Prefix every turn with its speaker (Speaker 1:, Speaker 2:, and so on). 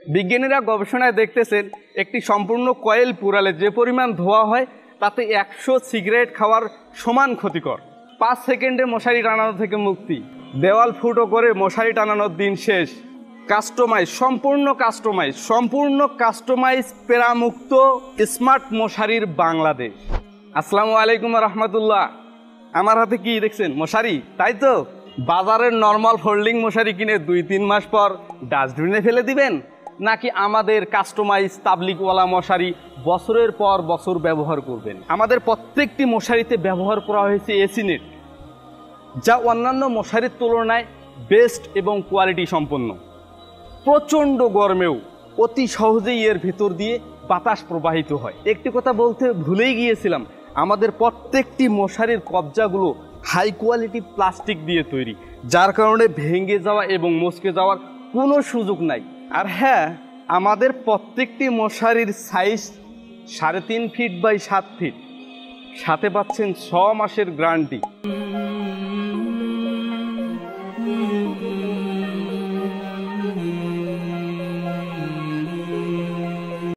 Speaker 1: বিজ্ঞানীরা গবেষণায় দেখতেছেন একটি সম্পূর্ণ কয়েল পুরালে যে পরিমাণ ধোঁয়া হয় তাতে 100 সিগারেট খাওয়ার সমান ক্ষতিকর। 5 সেকেন্ডে মশারি টানানো থেকে মুক্তি, দেওয়াল ফুটো করে মশারি টানানোর দিন শেষ। সম্পূর্ণ কাস্টমাইজ পেরামুক্ত স্মার্ট মশারির বাংলাদেশ। আসসালামু আলাইকুম রহমতুল্লাহ। আমার হাতে কি দেখছেন? মশারি, তাই তো? বাজারের নর্মাল ফোল্ডিং মশারি কিনে 2-3 মাস পর ডাস্টবিনে ফেলে দিবেন, নাকি আমাদের কাস্টমাইজ তাবলিগওয়ালা মশারি বছরের পর বছর ব্যবহার করবেন? আমাদের প্রত্যেকটি মশারিতে ব্যবহার করা হয়েছে এসি নেট, যা অন্যান্য মশারির তুলনায় বেস্ট এবং কোয়ালিটি সম্পন্ন। প্রচণ্ড গরমেও অতি সহজেই এর ভেতর দিয়ে বাতাস প্রবাহিত হয়। একটি কথা বলতে ভুলেই গিয়েছিলাম, আমাদের প্রত্যেকটি মশারির কবজাগুলো হাই কোয়ালিটি প্লাস্টিক দিয়ে তৈরি, যার কারণে ভেঙে যাওয়া এবং মচকে যাওয়ার কোনো সুযোগ নাই। আর হ্যাঁ, আমাদের প্রত্যেকটি মশারির সাইজ 3.5 ফিট বাই 7 ফিট, সাথে পাচ্ছেন 6 মাসের গ্যারান্টি।